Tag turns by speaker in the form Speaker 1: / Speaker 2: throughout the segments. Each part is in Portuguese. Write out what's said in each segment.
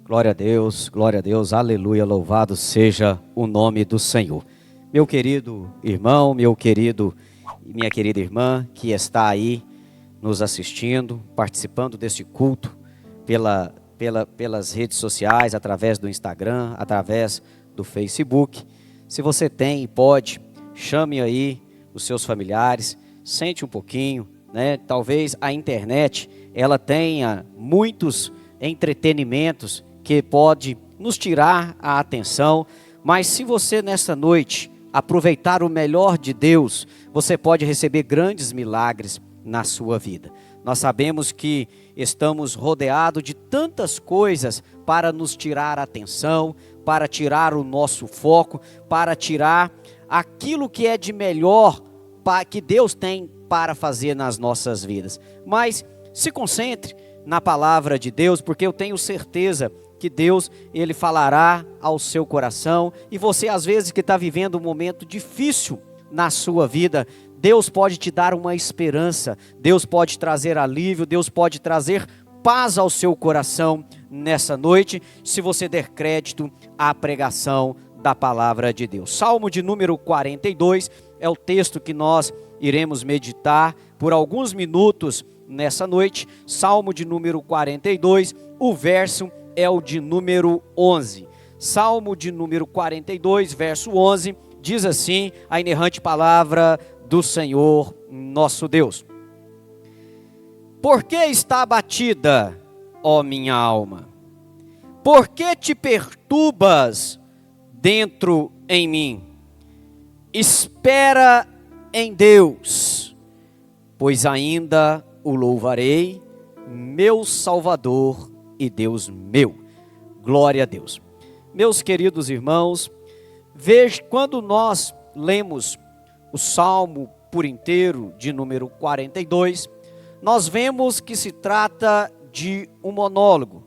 Speaker 1: Glória a Deus, aleluia, louvado seja o nome do Senhor. Meu querido irmão, minha querida irmã que está aí nos assistindo, participando deste culto pelas redes sociais, através do Instagram, através do Facebook. Se você tem e pode, chame aí os seus familiares, sente um pouquinho, né? Talvez a internet ela tenha muitos entretenimentos que pode nos tirar a atenção, mas se você nessa noite aproveitar o melhor de Deus, você pode receber grandes milagres na sua vida. Nós sabemos que estamos rodeados de tantas coisas para nos tirar a atenção, para tirar o nosso foco, para tirar aquilo que é de melhor que Deus tem para fazer nas nossas vidas. Mas se concentre na palavra de Deus, porque eu tenho certeza que Deus, Ele falará ao seu coração, e você às vezes que está vivendo um momento difícil na sua vida, Deus pode te dar uma esperança, Deus pode trazer alívio, Deus pode trazer paz ao seu coração nessa noite, se você der crédito à pregação da palavra de Deus. Salmo de número 42 é o texto que nós iremos meditar por alguns minutos nessa noite. Salmo de número 42, o verso é o de número 11. Salmo de número 42, verso 11, diz assim a inerrante palavra do Senhor nosso Deus: Por que está abatida, ó minha alma? Por que te perturbas dentro em mim? Espera em Deus, pois ainda o louvarei, meu Salvador e Deus meu. Glória a Deus. Meus queridos irmãos, veja, quando nós lemos o Salmo por inteiro, de número 42, nós vemos que se trata de um monólogo,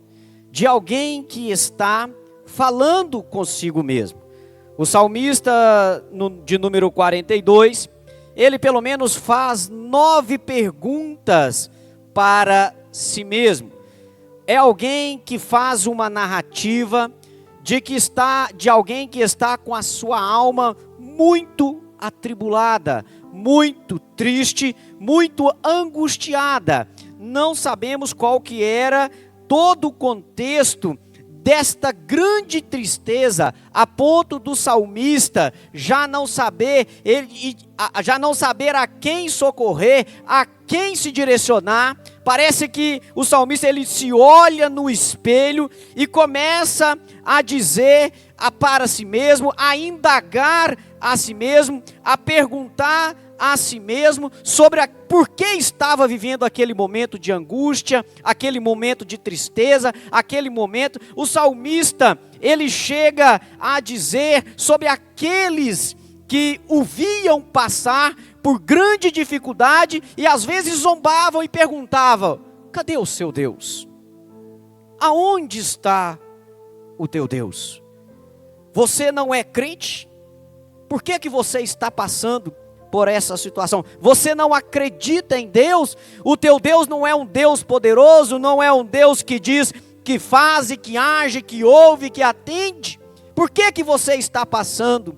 Speaker 1: de alguém que está falando consigo mesmo. O salmista, de número 42, ele pelo menos faz 9 perguntas para si mesmo. É alguém que faz uma narrativa de alguém que está com a sua alma muito atribulada, muito triste, muito angustiada. Não sabemos qual que era todo o contexto desta grande tristeza, a ponto do salmista já não saber a quem socorrer, a quem se direcionar. Parece que o salmista ele se olha no espelho e começa a dizer para si mesmo, a indagar a si mesmo, a perguntar a si mesmo sobre por que estava vivendo aquele momento de angústia, aquele momento de tristeza, aquele momento. O salmista, ele chega a dizer sobre aqueles que o viam passar por grande dificuldade e às vezes zombavam e perguntavam: cadê o seu Deus? Aonde está o teu Deus? Você não é crente? Por que que você está passando por essa situação? Você não acredita em Deus? O teu Deus não é um Deus poderoso, não é um Deus que diz, que faz, que age, que ouve, que atende? Por que que você está passando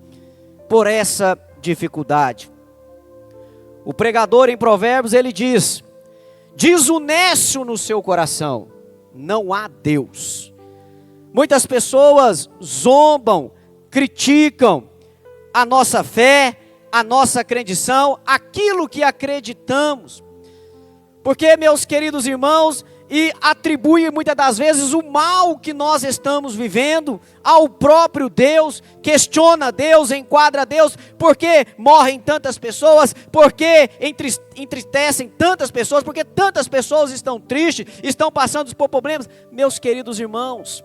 Speaker 1: por essa dificuldade? O pregador em Provérbios, ele diz o nécio no seu coração: não há Deus. Muitas pessoas zombam, criticam a nossa fé, a nossa acredição, aquilo que acreditamos, porque, meus queridos irmãos, e atribui muitas das vezes o mal que nós estamos vivendo ao próprio Deus, questiona Deus, enquadra Deus, porque morrem tantas pessoas, porque entristecem tantas pessoas, porque tantas pessoas estão tristes, estão passando por problemas. Meus queridos irmãos,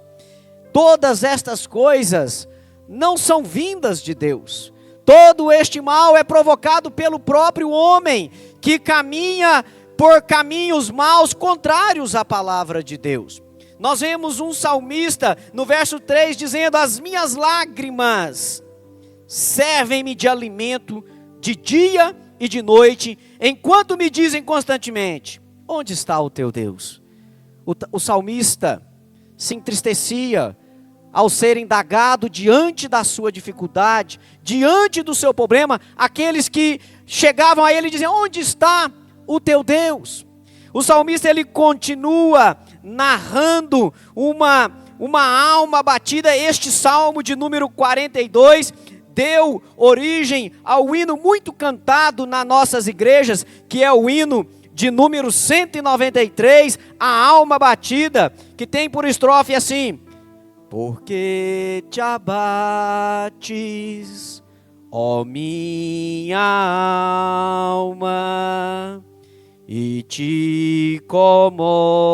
Speaker 1: todas estas coisas não são vindas de Deus. Todo este mal é provocado pelo próprio homem, que caminha por caminhos maus, contrários à palavra de Deus. Nós vemos um salmista no verso 3 dizendo: as minhas lágrimas servem-me de alimento de dia e de noite, enquanto me dizem constantemente: onde está o teu Deus? O salmista se entristecia ao ser indagado diante da sua dificuldade, diante do seu problema, aqueles que chegavam a ele e diziam: onde está o teu Deus? O salmista, ele continua narrando uma alma abatida. Este salmo de número 42 deu origem ao hino muito cantado nas nossas igrejas, que é o hino de número 193, a alma abatida, que tem por estrofe assim: porque te abates, ó minha alma, e te comoves,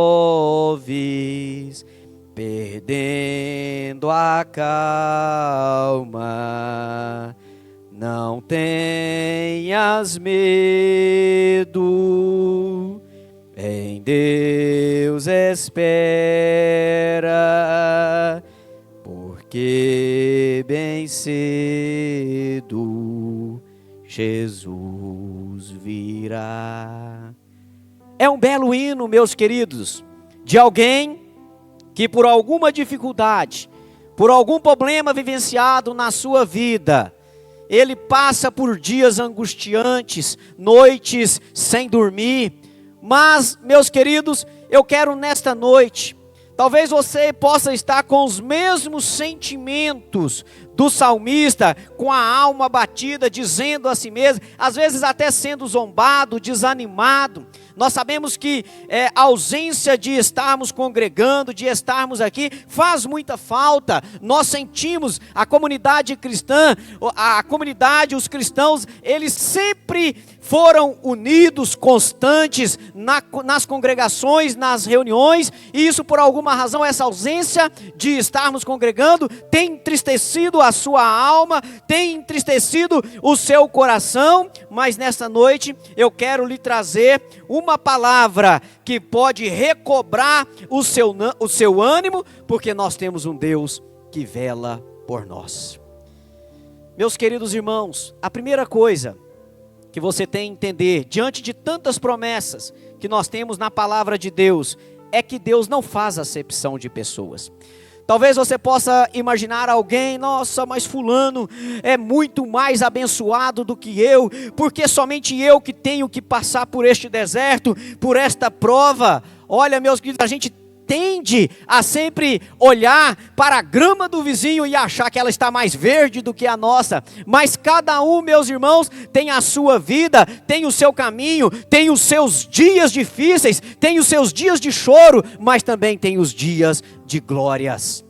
Speaker 1: perdendo a calma. Não tenhas medo, em Deus espera, porque bem cedo Jesus virá. É um belo hino, meus queridos, de alguém que por alguma dificuldade, por algum problema vivenciado na sua vida, ele passa por dias angustiantes, noites sem dormir. Mas, meus queridos, eu quero nesta noite, talvez você possa estar com os mesmos sentimentos do salmista, com a alma abatida, dizendo a si mesmo, às vezes até sendo zombado, desanimado. Nós sabemos que a ausência de estarmos congregando, de estarmos aqui, faz muita falta. Nós sentimos a comunidade cristã, a comunidade, os cristãos, eles sempre foram unidos, constantes nas congregações, nas reuniões, e isso por alguma razão, essa ausência de estarmos congregando, tem entristecido a sua alma, tem entristecido o seu coração. Mas nesta noite eu quero lhe trazer uma palavra que pode recobrar o seu ânimo, porque nós temos um Deus que vela por nós. Meus queridos irmãos, a primeira coisa que você tem que entender, diante de tantas promessas que nós temos na palavra de Deus, é que Deus não faz acepção de pessoas. Talvez você possa imaginar alguém: nossa, mas fulano é muito mais abençoado do que eu, porque somente eu que tenho que passar por este deserto, por esta prova. Olha, meus queridos, a gente tende a sempre olhar para a grama do vizinho e achar que ela está mais verde do que a nossa, mas cada um, meus irmãos, tem a sua vida, tem o seu caminho, tem os seus dias difíceis, tem os seus dias de choro, mas também tem os dias de glórias.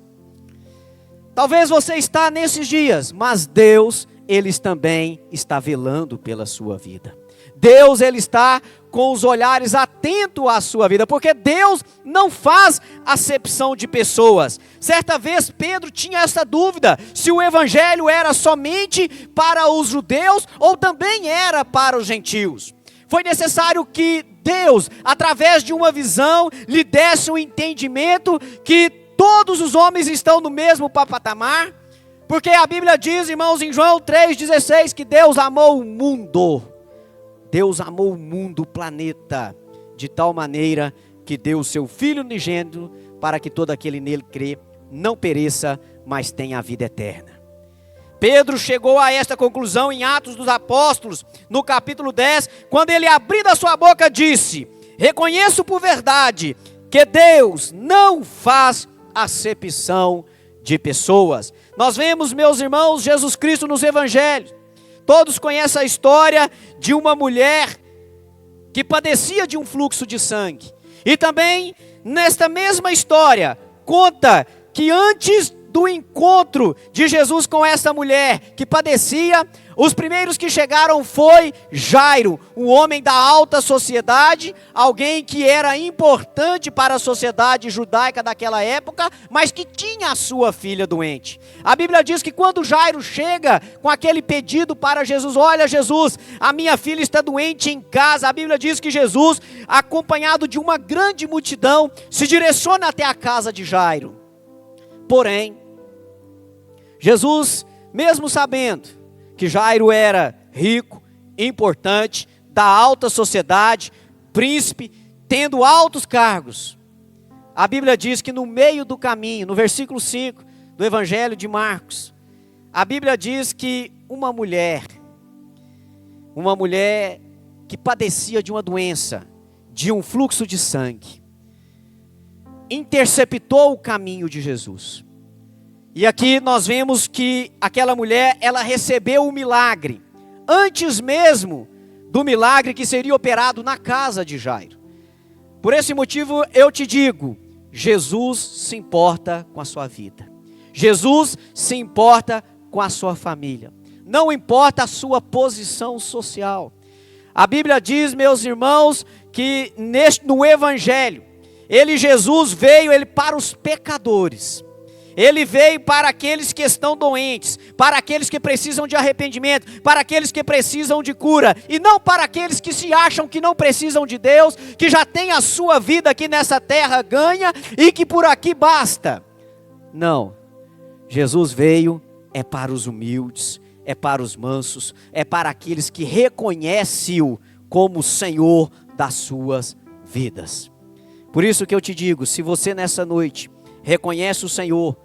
Speaker 1: Talvez você está nesses dias, mas Deus, Ele também está velando pela sua vida. Deus, Ele está com os olhares atentos à sua vida, porque Deus não faz acepção de pessoas. Certa vez Pedro tinha essa dúvida, se o evangelho era somente para os judeus ou também era para os gentios. Foi necessário que Deus, através de uma visão, lhe desse um entendimento que todos os homens estão no mesmo patamar, porque a Bíblia diz, irmãos, em João 3,16, que Deus amou o mundo. Deus amou o mundo, o planeta, de tal maneira que deu o seu Filho unigênito, para que todo aquele nele crê não pereça, mas tenha a vida eterna. Pedro chegou a esta conclusão em Atos dos Apóstolos, no capítulo 10, quando ele, abrindo a sua boca, disse: reconheço por verdade que Deus não faz acepção de pessoas. Nós vemos, meus irmãos, Jesus Cristo nos evangelhos. Todos conhecem a história de uma mulher que padecia de um fluxo de sangue. E também, nesta mesma história, conta que antes do encontro de Jesus com essa mulher que padecia, os primeiros que chegaram foi Jairo, um homem da alta sociedade, alguém que era importante para a sociedade judaica daquela época, mas que tinha a sua filha doente. A Bíblia diz que quando Jairo chega com aquele pedido para Jesus: olha, Jesus, a minha filha está doente em casa. A Bíblia diz que Jesus, acompanhado de uma grande multidão, se direciona até a casa de Jairo. Porém, Jesus, mesmo sabendo que Jairo era rico, importante, da alta sociedade, príncipe, tendo altos cargos, A Bíblia diz que no meio do caminho, no versículo 5 do Evangelho de Marcos, a Bíblia diz que uma mulher que padecia de uma doença, de um fluxo de sangue, interceptou o caminho de Jesus. E aqui nós vemos que aquela mulher, ela recebeu o milagre, antes mesmo do milagre que seria operado na casa de Jairo. Por esse motivo eu te digo, Jesus se importa com a sua vida. Jesus se importa com a sua família. Não importa a sua posição social. A Bíblia diz, meus irmãos, que no Evangelho, Jesus veio para os pecadores. Ele veio para aqueles que estão doentes, para aqueles que precisam de arrependimento, para aqueles que precisam de cura, e não para aqueles que se acham que não precisam de Deus, que já tem a sua vida aqui nessa terra ganha e que por aqui basta. Não, Jesus veio para os humildes, para os mansos, para aqueles que reconhecem-o como Senhor das suas vidas. Por isso que eu te digo, se você nessa noite reconhece o Senhor,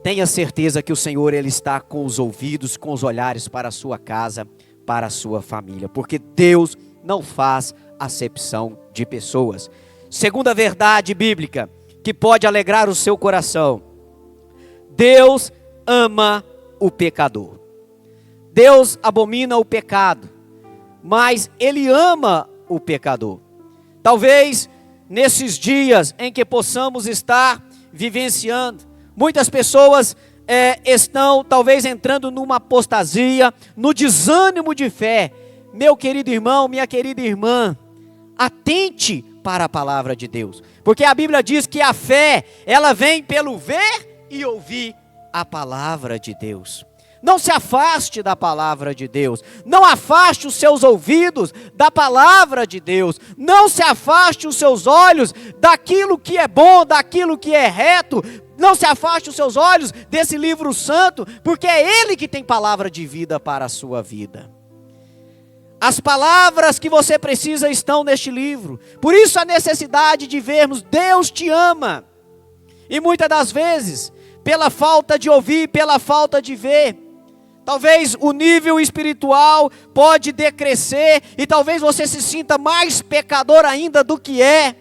Speaker 1: tenha certeza que o Senhor, Ele está com os ouvidos, com os olhares para a sua casa, para a sua família, porque Deus não faz acepção de pessoas. Segunda verdade bíblica, que pode alegrar o seu coração: Deus ama o pecador. Deus abomina o pecado, mas Ele ama o pecador. Talvez nesses dias em que possamos estar vivenciando, muitas pessoas estão talvez entrando numa apostasia, no desânimo de fé. Meu querido irmão, minha querida irmã, atente para a palavra de Deus, porque a Bíblia diz que a fé, ela vem pelo ver e ouvir a palavra de Deus. Não se afaste da palavra de Deus, não afaste os seus ouvidos da palavra de Deus, não se afaste os seus olhos daquilo que é bom, daquilo que é reto, não se afaste os seus olhos desse livro santo, porque é Ele que tem palavra de vida para a sua vida. As palavras que você precisa estão neste livro, por isso a necessidade de vermos Deus te ama, e muitas das vezes, pela falta de ouvir, pela falta de ver, talvez o nível espiritual pode decrescer e talvez você se sinta mais pecador ainda do que é,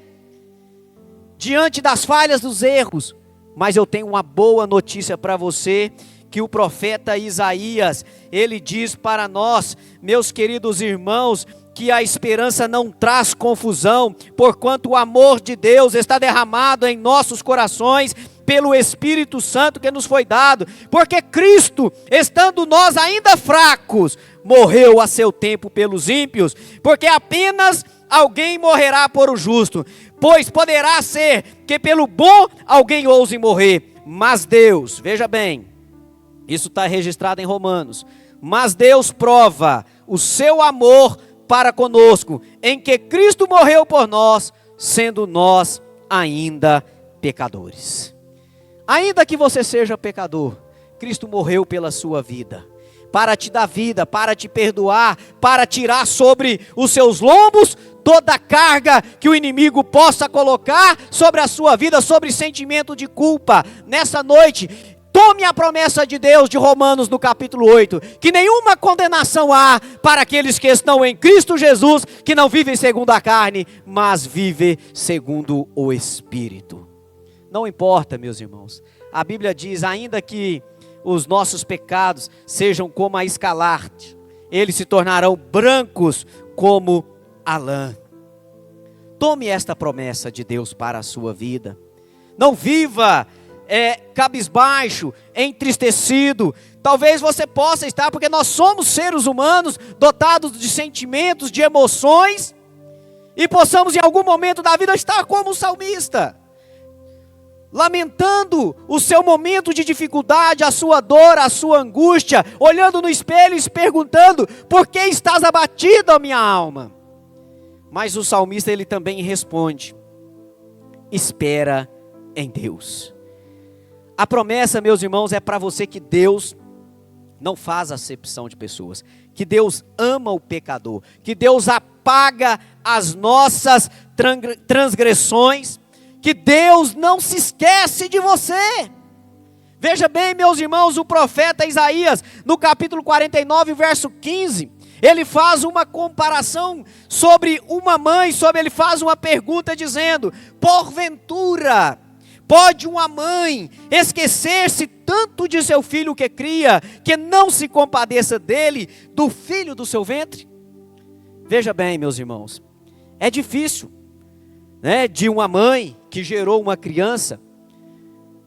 Speaker 1: diante das falhas, dos erros. Mas eu tenho uma boa notícia para você, que o profeta Isaías, ele diz para nós, meus queridos irmãos, que a esperança não traz confusão, porquanto o amor de Deus está derramado em nossos corações, pelo Espírito Santo que nos foi dado, porque Cristo, estando nós ainda fracos, morreu a seu tempo pelos ímpios, porque apenas alguém morrerá por o justo, pois poderá ser que pelo bom alguém ouse morrer, mas Deus, veja bem, isso está registrado em Romanos, mas Deus prova o seu amor para conosco, em que Cristo morreu por nós, sendo nós ainda pecadores. Ainda que você seja pecador, Cristo morreu pela sua vida, para te dar vida, para te perdoar, para tirar sobre os seus lombos toda a carga que o inimigo possa colocar sobre a sua vida, sobre sentimento de culpa. Nessa noite, tome a promessa de Deus de Romanos no capítulo 8, que nenhuma condenação há para aqueles que estão em Cristo Jesus, que não vivem segundo a carne, mas vivem segundo o Espírito. Não importa, meus irmãos, a Bíblia diz, ainda que os nossos pecados sejam como a escarlate, eles se tornarão brancos como a lã. Tome esta promessa de Deus para a sua vida. Não viva cabisbaixo, entristecido. Talvez você possa estar, porque nós somos seres humanos dotados de sentimentos, de emoções, e possamos em algum momento da vida estar como o salmista, lamentando o seu momento de dificuldade, a sua dor, a sua angústia, olhando no espelho e se perguntando: por que estás abatido, a minha alma? Mas o salmista, ele também responde: espera em Deus. A promessa, meus irmãos, é para você que Deus não faz acepção de pessoas, que Deus ama o pecador, que Deus apaga as nossas transgressões, que Deus não se esquece de você. Veja bem, meus irmãos, o profeta Isaías, no capítulo 49, verso 15, ele faz uma comparação sobre uma mãe, ele faz uma pergunta dizendo: porventura, pode uma mãe esquecer-se tanto de seu filho que cria, que não se compadeça dele, do filho do seu ventre? Veja bem, meus irmãos, é difícil, né, de uma mãe que gerou uma criança,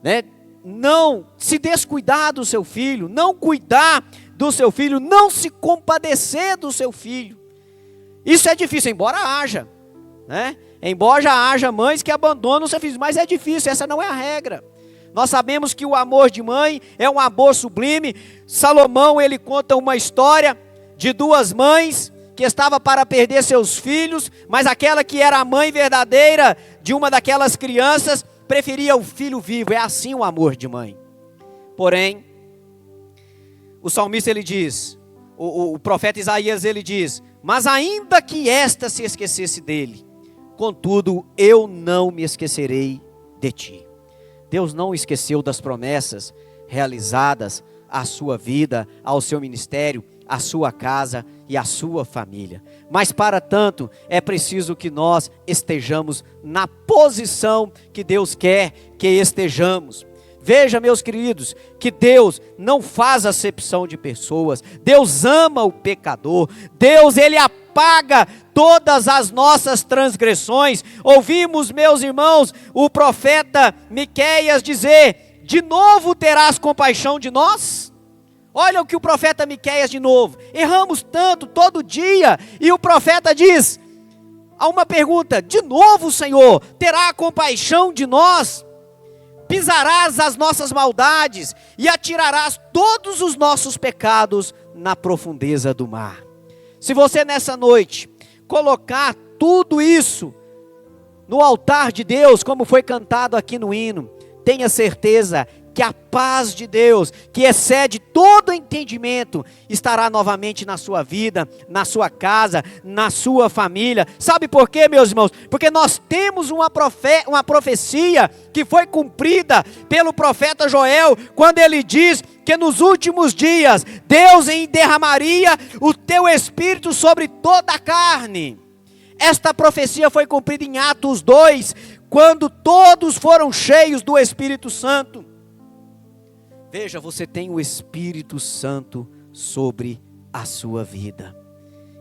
Speaker 1: né, não se descuidar do seu filho, não cuidar do seu filho, não se compadecer do seu filho. Isso é difícil, embora haja, né? Embora já haja mães que abandonam os seus filhos, mas é difícil, essa não é a regra. Nós sabemos que o amor de mãe é um amor sublime. Salomão, ele conta uma história de duas mães que estava para perder seus filhos, mas aquela que era a mãe verdadeira de uma daquelas crianças preferia o filho vivo. É assim o amor de mãe. Porém, o salmista, ele diz, o profeta Isaías, ele diz: mas ainda que esta se esquecesse dele, contudo eu não me esquecerei de ti. Deus não esqueceu das promessas realizadas à sua vida, ao seu ministério, à sua casa e à sua família. Mas para tanto é preciso que nós estejamos na posição que Deus quer que estejamos. Veja, meus queridos, que Deus não faz acepção de pessoas. Deus ama o pecador. Deus, ele apaga todas as nossas transgressões. Ouvimos, meus irmãos, o profeta Miqueias dizer: de novo terás compaixão de nós? Olha o que o profeta Miqueias de novo. Erramos tanto, todo dia, e o profeta diz, há uma pergunta: de novo, Senhor, terá compaixão de nós? Pisarás as nossas maldades e atirarás todos os nossos pecados na profundeza do mar. Se você nessa noite colocar tudo isso no altar de Deus, como foi cantado aqui no hino, tenha certeza que a paz de Deus, que excede todo entendimento, estará novamente na sua vida, na sua casa, na sua família. Sabe por quê, meus irmãos? Porque nós temos uma profecia que foi cumprida pelo profeta Joel, quando ele diz que nos últimos dias Deus derramaria o teu espírito sobre toda a carne. Esta profecia foi cumprida em Atos 2, quando todos foram cheios do Espírito Santo. Veja, você tem o Espírito Santo sobre a sua vida.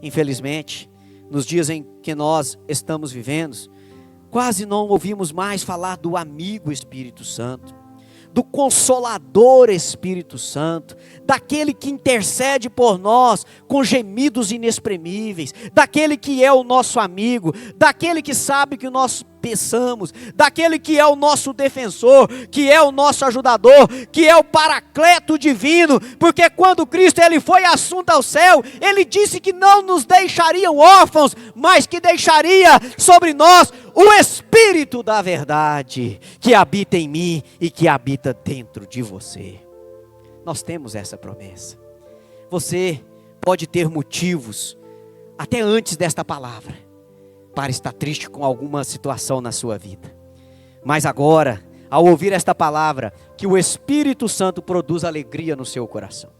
Speaker 1: Infelizmente, nos dias em que nós estamos vivendo, quase não ouvimos mais falar do amigo Espírito Santo, do Consolador Espírito Santo, daquele que intercede por nós com gemidos inexprimíveis, daquele que é o nosso amigo, daquele que sabe que nós pensamos, daquele que é o nosso defensor, que é o nosso ajudador, que é o paracleto divino, porque quando Cristo ele foi assunto ao céu, ele disse que não nos deixariam órfãos, mas que deixaria sobre nós o Espírito da verdade, que habita em mim e que habita dentro de você. Nós temos essa promessa. Você pode ter motivos, até antes desta palavra, para estar triste com alguma situação na sua vida. Mas agora, ao ouvir esta palavra, que o Espírito Santo produz alegria no seu coração.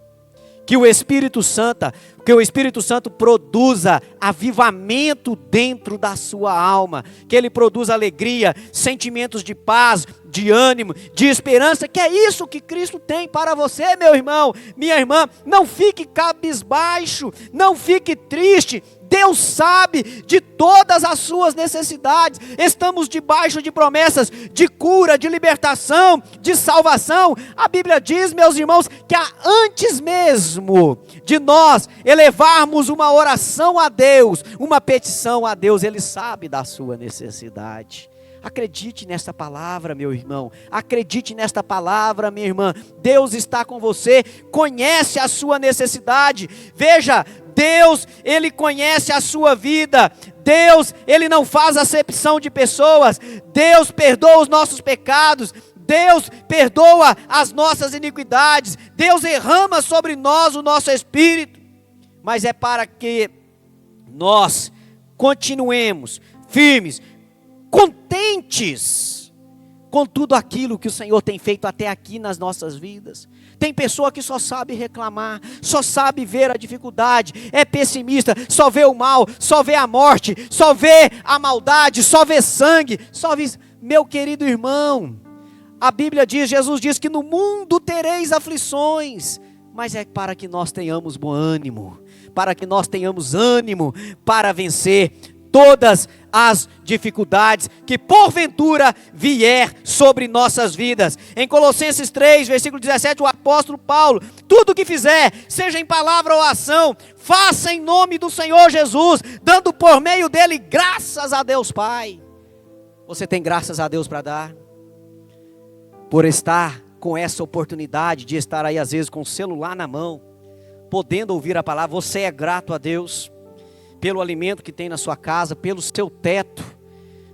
Speaker 1: Que o Espírito Santo produza avivamento dentro da sua alma. Que ele produza alegria, sentimentos de paz, de ânimo, de esperança. Que é isso que Cristo tem para você, meu irmão, minha irmã. Não fique cabisbaixo, não fique triste. Deus sabe de todas as suas necessidades. Estamos debaixo de promessas de cura, de libertação, de salvação. A Bíblia diz, meus irmãos, que antes mesmo de nós elevarmos uma oração a Deus, uma petição a Deus, Ele sabe da sua necessidade. Acredite nesta palavra, meu irmão. Acredite nesta palavra, minha irmã. Deus está com você, conhece a sua necessidade. Veja, Deus, Ele conhece a sua vida. Deus, Ele não faz acepção de pessoas. Deus perdoa os nossos pecados. Deus perdoa as nossas iniquidades. Deus derrama sobre nós o nosso Espírito. Mas é para que nós continuemos firmes, contentes com tudo aquilo que o Senhor tem feito até aqui nas nossas vidas. Tem pessoa que só sabe reclamar, só sabe ver a dificuldade, é pessimista, só vê o mal, só vê a morte, só vê a maldade, só vê sangue, só vê... Meu querido irmão, a Bíblia diz, Jesus diz que no mundo tereis aflições, mas é para que nós tenhamos bom ânimo, para que nós tenhamos ânimo para vencer todas as dificuldades que porventura vier sobre nossas vidas. Em Colossenses 3, versículo 17, o apóstolo Paulo: tudo o que fizer, seja em palavra ou ação, faça em nome do Senhor Jesus, dando por meio dele graças a Deus Pai. Você tem graças a Deus para dar? Por estar com essa oportunidade de estar aí às vezes com o celular na mão, podendo ouvir a palavra, você é grato a Deus pelo alimento que tem na sua casa, pelo seu teto,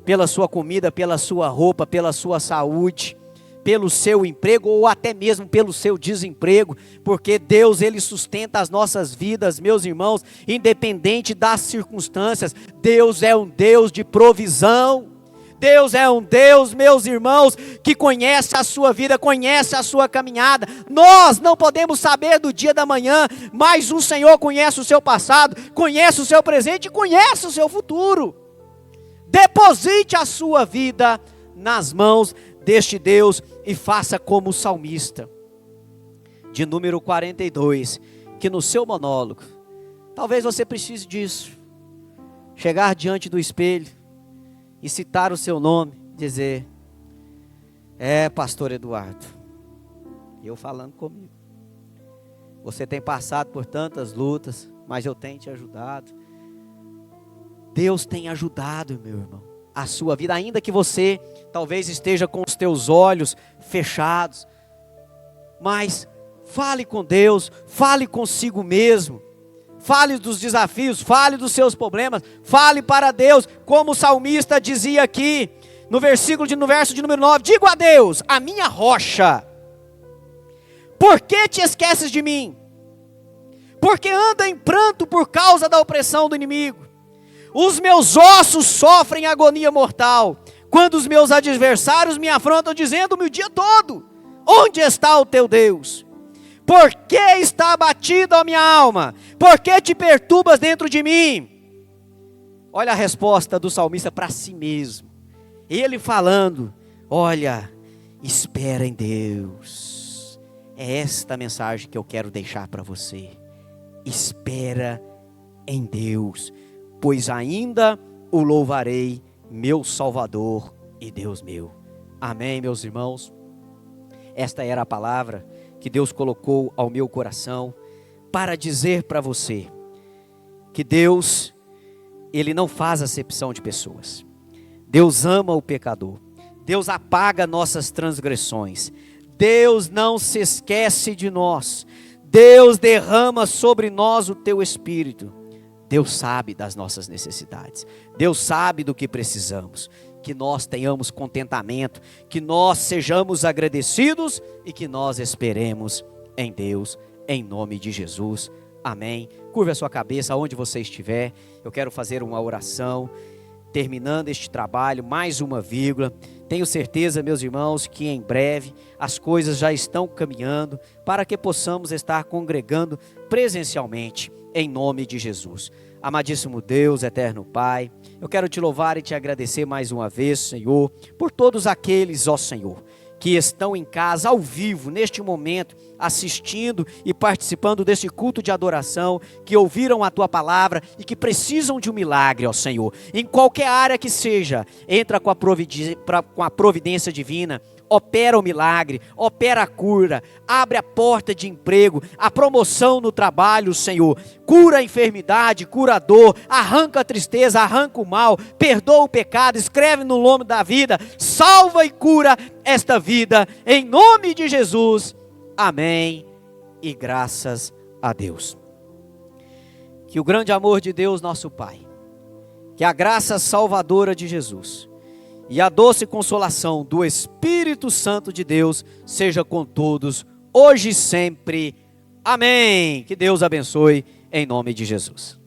Speaker 1: pela sua comida, pela sua roupa, pela sua saúde, pelo seu emprego ou até mesmo pelo seu desemprego, porque Deus, Ele sustenta as nossas vidas, meus irmãos, independente das circunstâncias. Deus é um Deus de provisão. Deus é um Deus, meus irmãos, que conhece a sua vida, conhece a sua caminhada. Nós não podemos saber do dia da manhã, mas o Senhor conhece o seu passado, conhece o seu presente e conhece o seu futuro. Deposite a sua vida nas mãos deste Deus e faça como o salmista, de número 42, que no seu monólogo, talvez você precise disso, chegar diante do espelho, e citar o seu nome, dizer: pastor Eduardo, eu falando comigo, você tem passado por tantas lutas, mas eu tenho te ajudado. Deus tem ajudado, meu irmão, a sua vida, ainda que você talvez esteja com os teus olhos fechados, mas fale com Deus, fale consigo mesmo. Fale dos desafios, fale dos seus problemas, fale para Deus, como o salmista dizia aqui, no verso de número 9, digo a Deus, a minha rocha, por que te esqueces de mim? Porque anda em pranto por causa da opressão do inimigo, os meus ossos sofrem agonia mortal, quando os meus adversários me afrontam dizendo-me o dia todo, onde está o teu Deus? Por que está abatida a minha alma? Por que te perturbas dentro de mim? Olha a resposta do salmista para si mesmo. Ele falando: olha, espera em Deus. É esta mensagem que eu quero deixar para você. Espera em Deus, pois ainda o louvarei, meu Salvador e Deus meu. Amém, meus irmãos? Esta era a palavra que Deus colocou ao meu coração para dizer para você que Deus, Ele não faz acepção de pessoas. Deus ama o pecador. Deus apaga nossas transgressões. Deus não se esquece de nós. Deus derrama sobre nós o teu Espírito. Deus sabe das nossas necessidades. Deus sabe do que precisamos. Que nós tenhamos contentamento, que nós sejamos agradecidos e que nós esperemos em Deus, em nome de Jesus. Amém. Curva a sua cabeça onde você estiver. Eu quero fazer uma oração, terminando este trabalho, mais uma vírgula. Tenho certeza, meus irmãos, que em breve as coisas já estão caminhando para que possamos estar congregando presencialmente, em nome de Jesus. Amadíssimo Deus, eterno Pai, eu quero te louvar e te agradecer mais uma vez, Senhor, por todos aqueles, ó Senhor, que estão em casa, ao vivo, neste momento, assistindo e participando deste culto de adoração, que ouviram a Tua palavra e que precisam de um milagre, ó Senhor. Em qualquer área que seja, entra com a providência divina, opera o milagre, opera a cura, abre a porta de emprego, a promoção no trabalho, Senhor. Cura a enfermidade, cura a dor, arranca a tristeza, arranca o mal, perdoa o pecado, escreve no nome da vida, salva e cura esta vida, em nome de Jesus. Amém e graças a Deus. Que o grande amor de Deus, nosso Pai, que a graça salvadora de Jesus e a doce consolação do Espírito Santo de Deus seja com todos, hoje e sempre. Amém. Que Deus abençoe, em nome de Jesus.